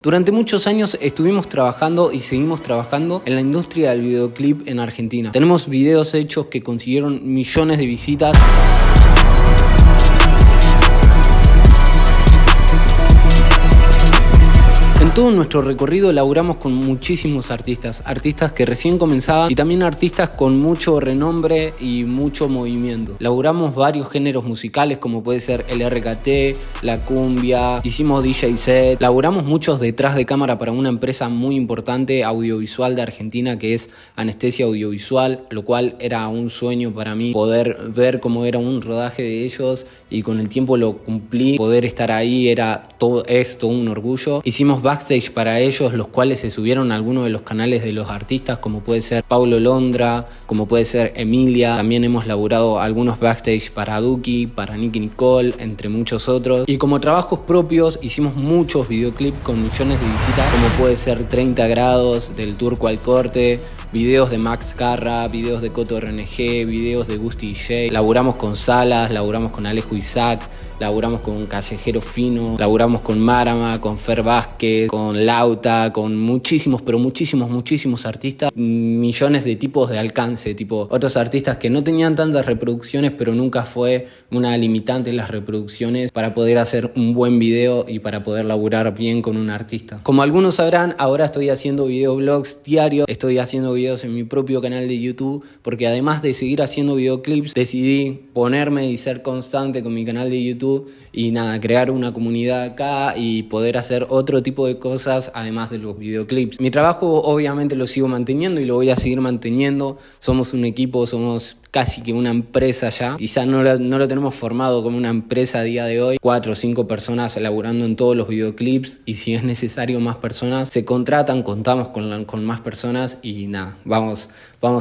Durante muchos años estuvimos trabajando y seguimos trabajando en la industria del videoclip en Argentina. Tenemos videos hechos que consiguieron millones de visitas. En todo nuestro recorrido laburamos con muchísimos artistas que recién comenzaban y también artistas con mucho renombre y mucho movimiento. Laburamos varios géneros musicales como puede ser el RKT, la cumbia, hicimos DJ set, laburamos muchos detrás de cámara para una empresa muy importante audiovisual de Argentina que es Anestesia Audiovisual, lo cual era un sueño para mí poder ver cómo era un rodaje de ellos y con el tiempo lo cumplí, poder estar ahí es todo un orgullo. Hicimos backstage para ellos, los cuales se subieron a algunos de los canales de los artistas, como puede ser Paulo Londra, como puede ser Emilia. También hemos laburado algunos backstage para Duki, para Nicki Nicole, entre muchos otros. Y como trabajos propios, hicimos muchos videoclips con millones de visitas, como puede ser 30 grados, del Turco al Corte, videos de Max Carra, videos de Coto RNG, videos de Gusti DJ. Laburamos con Salas, laburamos con Alejo Isaac, laburamos con Callejero Fino, laburamos con Marama, con Fer Vázquez, con Lauta, con muchísimos artistas, millones de tipos de alcance, tipo otros artistas que no tenían tantas reproducciones, pero nunca fue una limitante las reproducciones para poder hacer un buen video y para poder laburar bien con un artista. Como algunos sabrán, ahora estoy haciendo videoblogs diarios, estoy haciendo videos en mi propio canal de YouTube, porque además de seguir haciendo videoclips, decidí ponerme y ser constante con mi canal de YouTube y crear una comunidad acá y poder hacer otro tipo de cosas además de los videoclips. Mi trabajo obviamente lo sigo manteniendo y lo voy a seguir manteniendo. Somos un equipo, somos casi que una empresa ya. Quizás no lo tenemos formado como una empresa a día de hoy. 4 o 5 personas elaborando en todos los videoclips y si es necesario más personas se contratan, contamos con más personas y vamos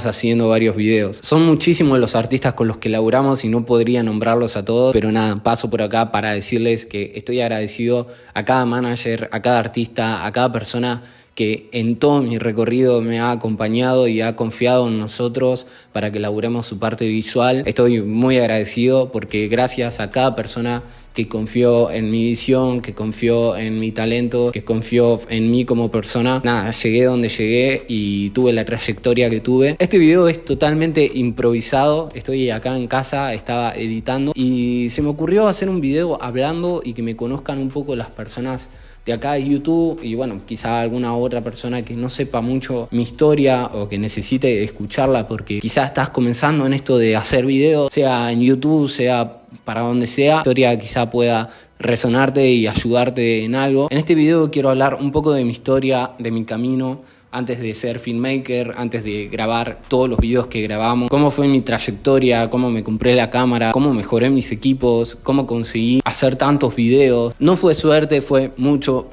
haciendo varios videos. Son muchísimos los artistas con los que laburamos y no podría nombrarlos a todos, pero paso por acá para decirles que estoy agradecido a cada manager, a cada artista, a cada persona que en todo mi recorrido me ha acompañado y ha confiado en nosotros para que laburemos su parte visual. Estoy muy agradecido porque gracias a cada persona que confió en mi visión, que confió en mi talento, que confió en mí como persona, llegué donde llegué y tuve la trayectoria que tuve. Este video es totalmente improvisado, estoy acá en casa, estaba editando y se me ocurrió hacer un video hablando y que me conozcan un poco las personas de acá de YouTube y quizá alguna otra persona que no sepa mucho mi historia o que necesite escucharla porque quizá estás comenzando en esto de hacer videos, sea en YouTube, sea para donde sea, la historia quizá pueda resonarte y ayudarte en algo. En este video quiero hablar un poco de mi historia, de mi camino antes de ser filmmaker, antes de grabar todos los videos que grabamos, cómo fue mi trayectoria, cómo me compré la cámara, cómo mejoré mis equipos, cómo conseguí hacer tantos videos. No fue suerte, fue mucho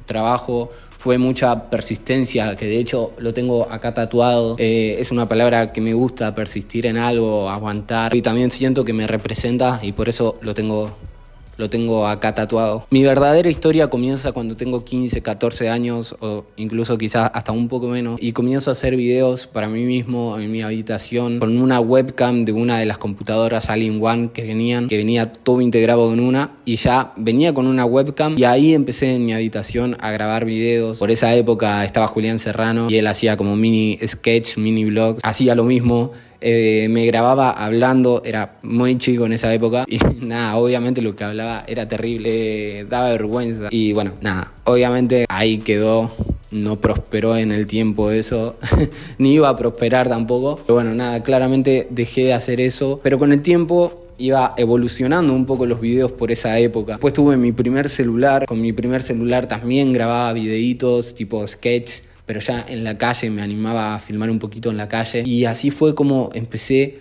trabajo, fue mucha persistencia, que de hecho lo tengo acá tatuado. Es una palabra que me gusta, persistir en algo, aguantar. Y también siento que me representa y por eso lo tengo acá tatuado. Mi verdadera historia comienza cuando tengo 15, 14 años o incluso quizás hasta un poco menos y comienzo a hacer videos para mí mismo en mi habitación con una webcam de una de las computadoras All-in-One que venía todo integrado en una y ya venía con una webcam y ahí empecé en mi habitación a grabar videos. Por esa época estaba Julián Serrano y él hacía como mini sketch, mini vlogs, hacía lo mismo. Me grababa hablando, era muy chico en esa época y obviamente lo que hablaba era terrible, daba vergüenza y obviamente ahí quedó, no prosperó en el tiempo eso, ni iba a prosperar tampoco, pero claramente dejé de hacer eso, pero con el tiempo iba evolucionando un poco los videos por esa época. Después tuve mi primer celular, con mi primer celular también grababa videitos tipo sketch, pero ya en la calle me animaba a filmar un poquito en la calle y así fue como empecé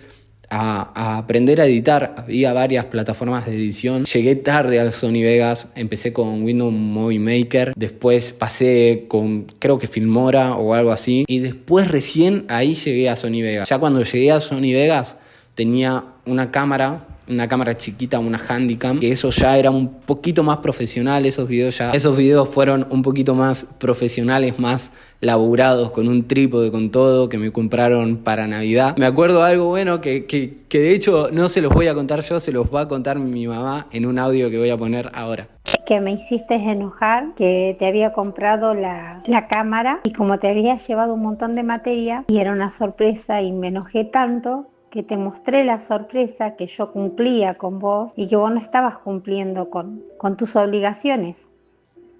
a aprender a editar. Había varias plataformas de edición. Llegué tarde al Sony Vegas, empecé con Windows Movie Maker, después pasé con creo que Filmora o algo así y después recién ahí llegué a Sony Vegas. Ya cuando llegué a Sony Vegas tenía una cámara una cámara chiquita, una Handycam, que eso ya era un poquito más profesional, esos videos fueron un poquito más profesionales, más laburados, con un trípode, con todo, que me compraron para Navidad. Me acuerdo algo bueno que de hecho no se los voy a contar yo, se los va a contar mi mamá en un audio que voy a poner ahora. Que me hiciste enojar, que te había comprado la cámara y como te había llevado un montón de materia y era una sorpresa y me enojé tanto que te mostré la sorpresa que yo cumplía con vos y que vos no estabas cumpliendo con tus obligaciones,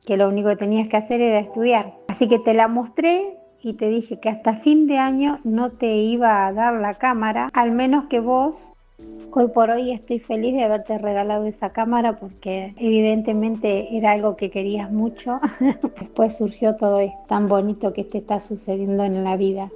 que lo único que tenías que hacer era estudiar. Así que te la mostré y te dije que hasta fin de año no te iba a dar la cámara, al menos que vos. Hoy por hoy estoy feliz de haberte regalado esa cámara porque evidentemente era algo que querías mucho. Después surgió todo esto tan bonito que te está sucediendo en la vida.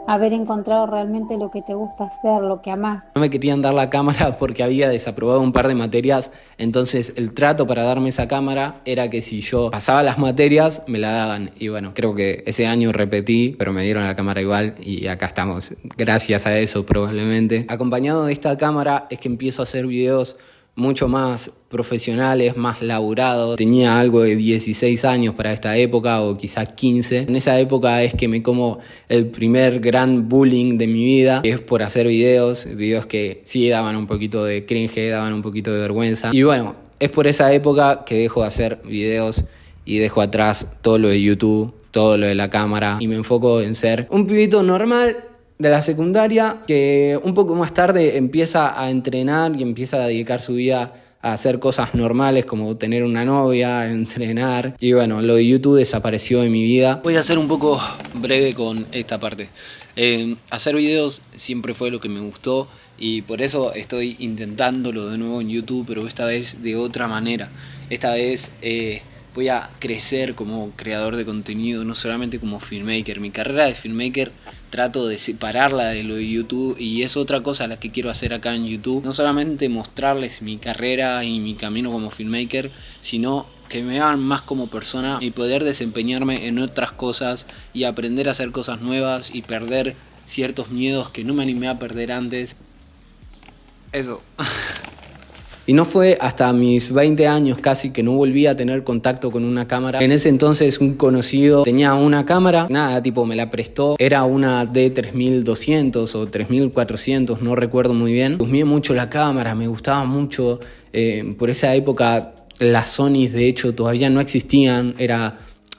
Haber encontrado realmente lo que te gusta hacer, lo que amás. No me querían dar la cámara porque había desaprobado un par de materias, entonces el trato para darme esa cámara era que si yo pasaba las materias me la daban. Y bueno, creo que ese año repetí, pero me dieron la cámara igual y acá estamos, gracias a eso probablemente. Acompañado de esta cámara es que empiezo a hacer videos mucho más profesionales, más laburados. Tenía algo de 16 años para esta época o quizás 15. En esa época es que me como el primer gran bullying de mi vida, que es por hacer videos que sí daban un poquito de cringe, daban un poquito de vergüenza. Y bueno, es por esa época que dejo de hacer videos y dejo atrás todo lo de YouTube, todo lo de la cámara y me enfoco en ser un pibito normal de la secundaria que un poco más tarde empieza a entrenar y empieza a dedicar su vida a hacer cosas normales como tener una novia, entrenar. Y bueno, lo de YouTube desapareció de mi vida. Voy a ser un poco breve con esta parte. Hacer videos siempre fue lo que me gustó y por eso estoy intentándolo de nuevo en YouTube, pero esta vez de otra manera. Esta vez voy a crecer como creador de contenido, no solamente como filmmaker. Mi carrera de filmmaker trato de separarla de lo de YouTube y es otra cosa la que quiero hacer acá en YouTube. No solamente mostrarles mi carrera y mi camino como filmmaker, sino que me vean más como persona y poder desempeñarme en otras cosas y aprender a hacer cosas nuevas y perder ciertos miedos que no me animé a perder antes. Eso. Y no fue hasta mis 20 años casi que no volví a tener contacto con una cámara. En ese entonces un conocido tenía una cámara, nada, tipo me la prestó. Era una D3200 o 3400, no recuerdo muy bien. Husmeé mucho la cámara, me gustaba mucho. Por esa época las Sonys de hecho todavía no existían,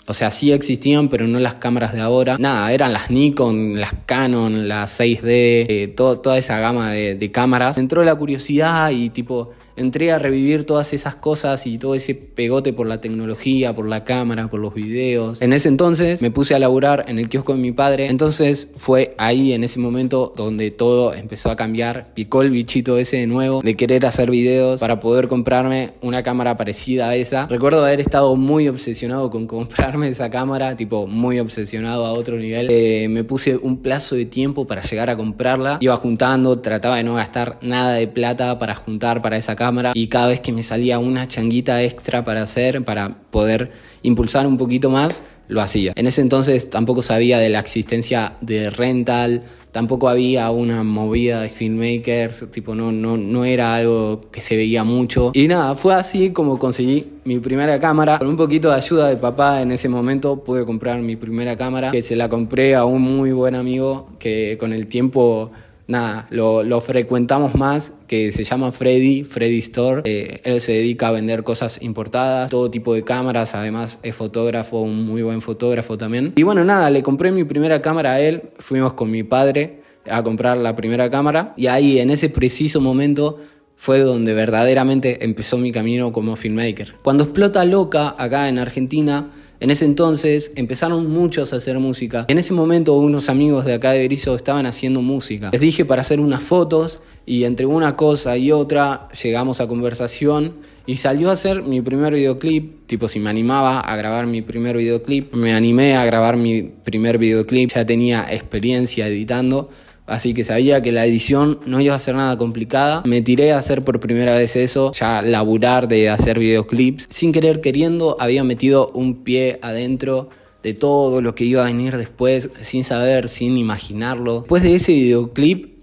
o sea, sí existían, pero no las cámaras de ahora. Nada, eran las Nikon, las Canon, las 6D, toda esa gama de cámaras. Me entró la curiosidad y tipo entré a revivir todas esas cosas y todo ese pegote por la tecnología, por la cámara, por los videos. En ese entonces me puse a laburar en el kiosco de mi padre. Entonces fue ahí, en ese momento, donde todo empezó a cambiar. Picó el bichito ese de nuevo de querer hacer videos para poder comprarme una cámara parecida a esa. Recuerdo haber estado muy obsesionado con comprarme esa cámara, tipo muy obsesionado a otro nivel. Me puse un plazo de tiempo para llegar a comprarla. Iba juntando, trataba de no gastar nada de plata para juntar para esa cámara. Y cada vez que me salía una changuita extra para hacer, para poder impulsar un poquito más, lo hacía. En ese entonces tampoco sabía de la existencia de rental, tampoco había una movida de filmmakers, tipo no era algo que se veía mucho. Y nada, fue así como conseguí mi primera cámara. Con un poquito de ayuda de papá en ese momento pude comprar mi primera cámara, que se la compré a un muy buen amigo que con el tiempo nada, lo frecuentamos más, que se llama Freddy Store. Él se dedica a vender cosas importadas, todo tipo de cámaras, además es fotógrafo, un muy buen fotógrafo también. Y bueno, nada, le compré mi primera cámara a él, fuimos con mi padre a comprar la primera cámara y ahí en ese preciso momento fue donde verdaderamente empezó mi camino como filmmaker. Cuando explota Loca acá en Argentina, en ese entonces empezaron muchos a hacer música. En ese momento unos amigos de acá de Berizo estaban haciendo música. Les dije para hacer unas fotos y entre una cosa y otra llegamos a conversación y salió a hacer mi primer videoclip. Tipo, si me animaba a grabar mi primer videoclip, me animé a grabar mi primer videoclip. Ya tenía experiencia editando, así que sabía que la edición no iba a ser nada complicada. Me tiré a hacer por primera vez eso, ya laburar de hacer videoclips. Sin querer queriendo había metido un pie adentro de todo lo que iba a venir después, sin saber, sin imaginarlo. Después de ese videoclip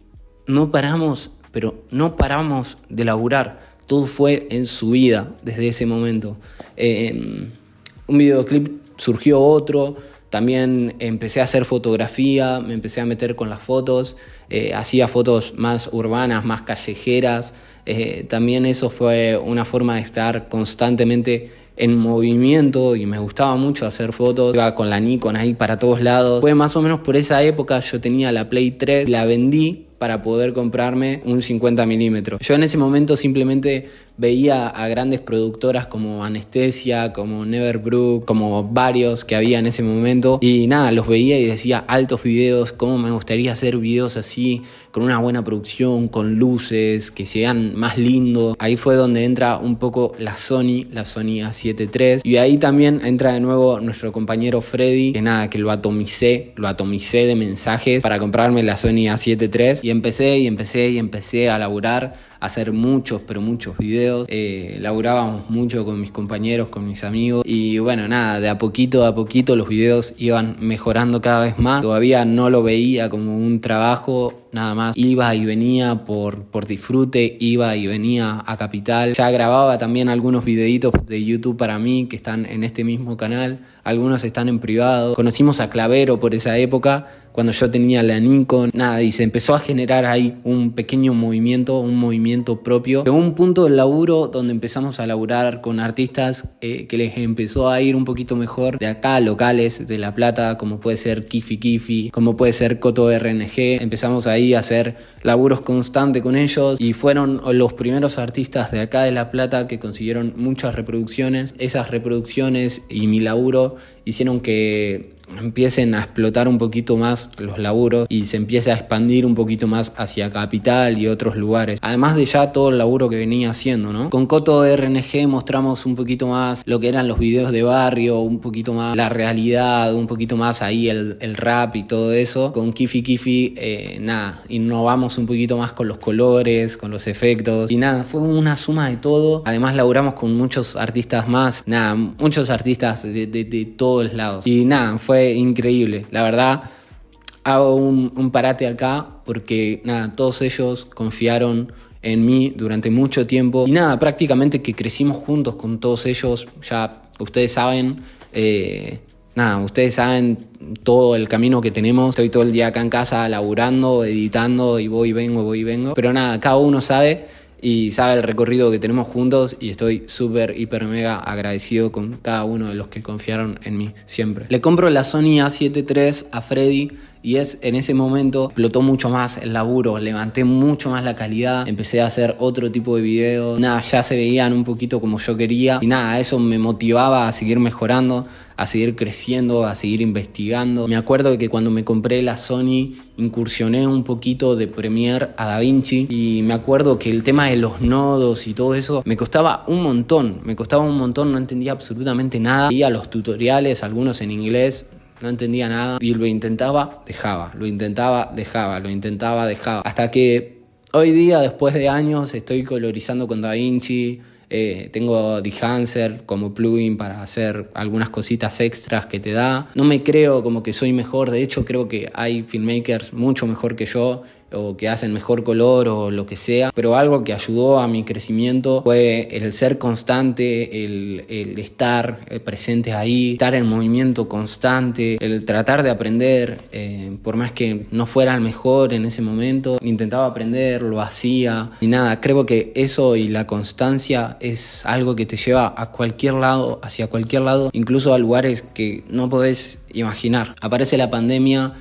no paramos pero no paramos de laburar. Todo fue en subida desde ese momento. Un videoclip surgió otro, también empecé a hacer fotografía, me empecé a meter con las fotos, hacía fotos más urbanas, más callejeras. También eso fue una forma de estar constantemente en movimiento y me gustaba mucho hacer fotos. Iba con la Nikon ahí para todos lados. Fue más o menos por esa época, yo tenía la Play 3, la vendí para poder comprarme un 50 milímetros. Yo en ese momento simplemente veía a grandes productoras como Anestesia, como Neverbrook, como varios que había en ese momento, y nada, los veía y decía, altos videos, cómo me gustaría hacer videos así, con una buena producción, con luces, que se vean más lindos. Ahí fue donde entra un poco la Sony A7 III, y ahí también entra de nuevo nuestro compañero Freddy, que nada, que lo atomicé de mensajes para comprarme la Sony A7 III, y empecé a laburar, a hacer muchos videos. Laburábamos mucho con mis compañeros, con mis amigos, y bueno, nada, de a poquito los videos iban mejorando cada vez más. Todavía no lo veía como un trabajo, nada más iba y venía por disfrute, iba y venía a Capital. Ya grababa también algunos videitos de YouTube para mí que están en este mismo canal, algunos están en privado. Conocimos a Clavero por esa época, cuando yo tenía la Nikon, nada, y se empezó a generar ahí un pequeño movimiento, un movimiento propio. Llegó un punto del laburo donde empezamos a laburar con artistas que les empezó a ir un poquito mejor, de acá, locales de La Plata, como puede ser Kifi Kifi, como puede ser Coto RNG. Empezamos ahí a hacer laburos constantes con ellos y fueron los primeros artistas de acá de La Plata que consiguieron muchas reproducciones. Esas reproducciones y mi laburo hicieron que empiecen a explotar un poquito más los laburos y se empiece a expandir un poquito más hacia Capital y otros lugares, además de ya todo el laburo que venía haciendo, ¿no? Con Coto RNG mostramos un poquito más lo que eran los videos de barrio, un poquito más la realidad, un poquito más ahí el rap y todo eso. Con Kifi Kifi, nada, innovamos un poquito más con los colores, con los efectos, y nada, fue una suma de todo. Además laburamos con muchos artistas más, nada, muchos artistas de todos lados, y nada, fue increíble, la verdad. Hago un parate acá porque nada, todos ellos confiaron en mí durante mucho tiempo y nada, prácticamente que crecimos juntos con todos ellos. Ya ustedes saben, ustedes saben todo el camino que tenemos. Estoy todo el día acá en casa laburando, editando y voy y vengo, pero nada, cada uno sabe y sabe el recorrido que tenemos juntos, y estoy súper, hiper, mega agradecido con cada uno de los que confiaron en mí siempre. Le compro la Sony A7 III a Freddy y en ese momento explotó mucho más el laburo, levanté mucho más la calidad, empecé a hacer otro tipo de videos, nada, ya se veían un poquito como yo quería, y nada, eso me motivaba a seguir mejorando, a seguir creciendo, a seguir investigando. Me acuerdo de que cuando me compré la Sony incursioné un poquito de Premiere a DaVinci, y me acuerdo que el tema de los nodos y todo eso me costaba un montón, no entendía absolutamente nada. Veía los tutoriales, algunos en inglés, no entendía nada y lo intentaba, dejaba, hasta que hoy día, después de años, estoy colorizando con DaVinci. Tengo Dehancer como plugin para hacer algunas cositas extras que te da. No me creo como que soy mejor, de hecho creo que hay filmmakers mucho mejor que yo, o que hacen mejor color o lo que sea, pero algo que ayudó a mi crecimiento fue el ser constante, el estar presente ahí, estar en movimiento constante, el tratar de aprender, por más que no fuera el mejor en ese momento, intentaba aprender, lo hacía, y nada, creo que eso y la constancia es algo que te lleva a cualquier lado, hacia cualquier lado, incluso a lugares que no podés imaginar. Aparece la pandemia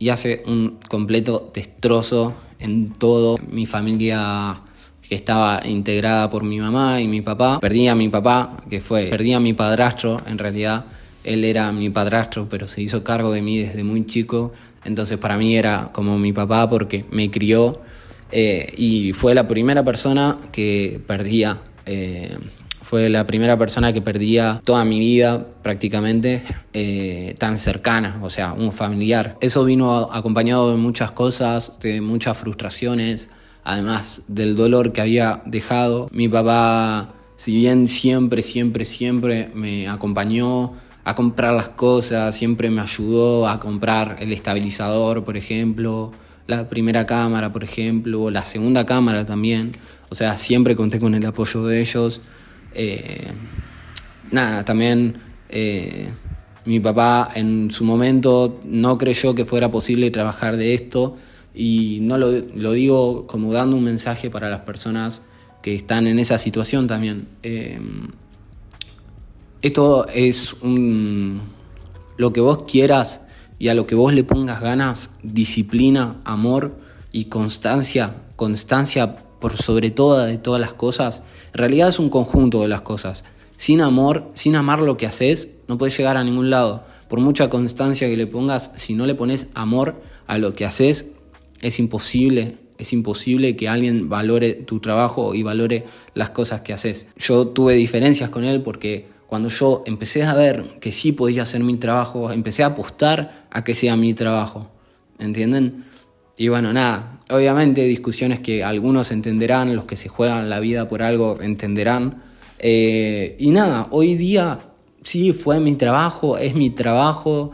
y hace un completo destrozo en todo. Mi familia, que estaba integrada por mi mamá y mi papá, perdí a mi papá, perdí a mi padrastro, en realidad. Él era mi padrastro, pero se hizo cargo de mí desde muy chico. Entonces para mí era como mi papá porque me crió, y fue la primera persona que perdía. Fue la primera persona que perdía toda mi vida prácticamente, tan cercana, o sea, un familiar. Eso vino acompañado de muchas cosas, de muchas frustraciones, además del dolor que había dejado. Mi papá, si bien siempre me acompañó a comprar las cosas, siempre me ayudó a comprar el estabilizador, por ejemplo, la primera cámara, por ejemplo, o la segunda cámara también. O sea, siempre conté con el apoyo de ellos. También mi papá en su momento no creyó que fuera posible trabajar de esto, y no lo digo como dando un mensaje para las personas que están en esa situación también. Esto es lo que vos quieras y a lo que vos le pongas ganas, disciplina, amor y constancia por sobre de todas las cosas. En realidad es un conjunto de las cosas. Sin amor, sin amar lo que haces, no puedes llegar a ningún lado. Por mucha constancia que le pongas, si no le pones amor a lo que haces, es imposible que alguien valore tu trabajo y valore las cosas que haces. Yo tuve diferencias con él porque cuando yo empecé a ver que sí podía hacer mi trabajo, empecé a apostar a que sea mi trabajo, ¿entienden? Y bueno, obviamente discusiones que algunos entenderán, los que se juegan la vida por algo entenderán. Hoy día sí fue mi trabajo, es mi trabajo,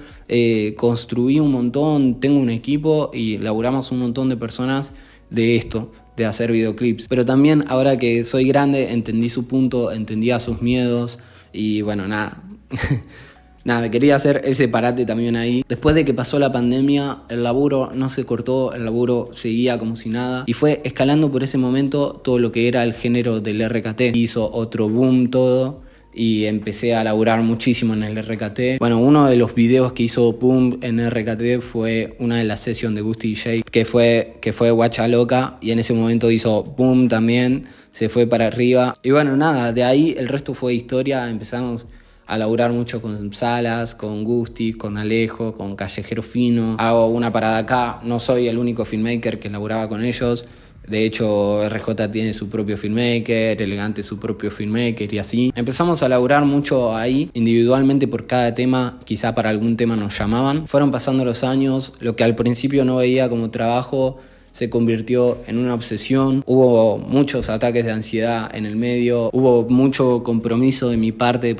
construí un montón, tengo un equipo y laburamos un montón de personas de esto, de hacer videoclips. Pero también ahora que soy grande entendí su punto, entendía sus miedos y bueno, quería hacer ese parate también ahí. Después de que pasó la pandemia, el laburo no se cortó, el laburo seguía como si nada. Y fue escalando por ese momento todo lo que era el género del RKT. Hizo otro boom todo y empecé a laburar muchísimo en el RKT. Bueno, uno de los videos que hizo boom en RKT fue una de las sesiones de Gusti DJ, que fue Guacha Loca, y en ese momento hizo boom también, se fue para arriba. Y bueno, de ahí el resto fue historia. Empezamos a laburar mucho con Salas, con Gusti, con Alejo, con Callejero Fino. Hago una parada acá, no soy el único filmmaker que laburaba con ellos. De hecho, RJ tiene su propio filmmaker, Elegante su propio filmmaker y así. Empezamos a laburar mucho ahí, individualmente por cada tema, quizá para algún tema nos llamaban. Fueron pasando los años, lo que al principio no veía como trabajo se convirtió en una obsesión. Hubo muchos ataques de ansiedad en el medio, hubo mucho compromiso de mi parte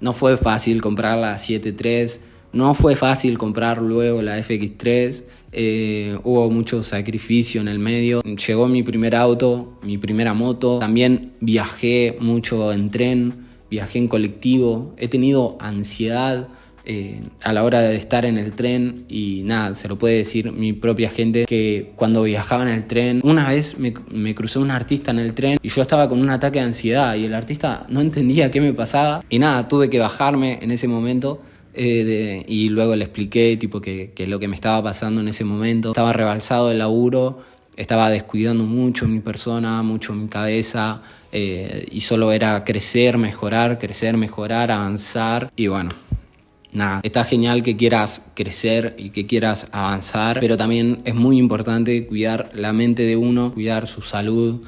No fue fácil comprar la 7.3, no fue fácil comprar luego la FX3, hubo mucho sacrificio en el medio. Llegó mi primer auto, mi primera moto, también viajé mucho en tren, viajé en colectivo, he tenido ansiedad a la hora de estar en el tren y se lo puede decir mi propia gente que cuando viajaba en el tren, una vez me cruzó un artista en el tren y yo estaba con un ataque de ansiedad y el artista no entendía qué me pasaba y tuve que bajarme en ese momento y luego le expliqué que lo que me estaba pasando en ese momento. Estaba rebalsado el laburo, estaba descuidando mucho mi persona, mucho mi cabeza y solo era crecer, mejorar, avanzar y bueno. Está genial que quieras crecer y que quieras avanzar, pero también es muy importante cuidar la mente de uno, cuidar su salud,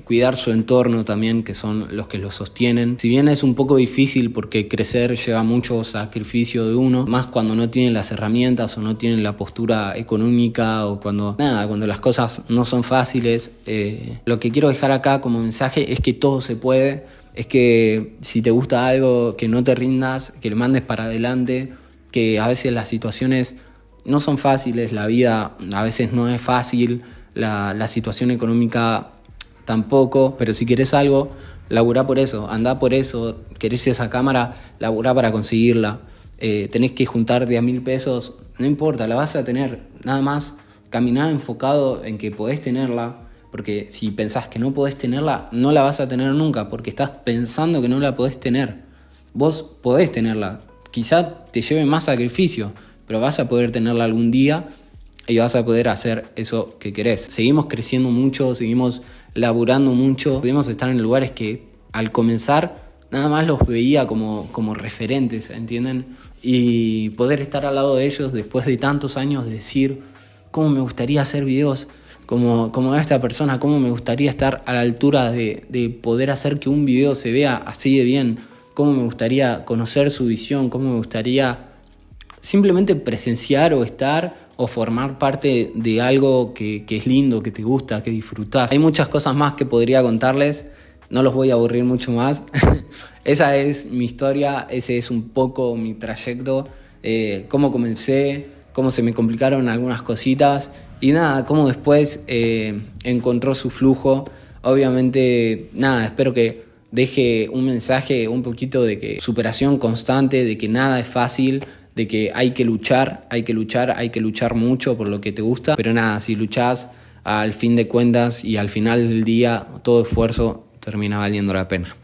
cuidar su entorno también, que son los que lo sostienen. Si bien es un poco difícil porque crecer lleva mucho sacrificio de uno, más cuando no tienen las herramientas o no tienen la postura económica o cuando las cosas no son fáciles. Lo que quiero dejar acá como mensaje es que todo se puede. Es que si te gusta algo, que no te rindas, que le mandes para adelante, que a veces las situaciones no son fáciles, la vida a veces no es fácil, la situación económica tampoco, pero si querés algo, laburá por eso, andá por eso, querés esa cámara, laburá para conseguirla, tenés que juntar de a 1.000 pesos, no importa, la vas a tener, nada más caminá enfocado en que podés tenerla. Porque si pensás que no podés tenerla, no la vas a tener nunca, porque estás pensando que no la podés tener. Vos podés tenerla, quizá te lleve más sacrificio, pero vas a poder tenerla algún día y vas a poder hacer eso que querés. Seguimos creciendo mucho, seguimos laburando mucho, pudimos estar en lugares que al comenzar nada más los veía como referentes, ¿entienden? Y poder estar al lado de ellos después de tantos años, decir cómo me gustaría hacer videos como esta persona, cómo me gustaría estar a la altura de poder hacer que un video se vea así de bien, cómo me gustaría conocer su visión, cómo me gustaría simplemente presenciar o estar o formar parte de algo que es lindo, que te gusta, que disfrutás. Hay muchas cosas más que podría contarles, no los voy a aburrir mucho más. Esa es mi historia, ese es un poco mi trayecto, cómo comencé, cómo se me complicaron algunas cositas Y nada, cómo después encontró su flujo. Obviamente, nada, espero que deje un mensaje un poquito de que superación constante, de que nada es fácil, de que hay que luchar mucho por lo que te gusta. Pero nada, si luchás, al fin de cuentas y al final del día, todo esfuerzo termina valiendo la pena.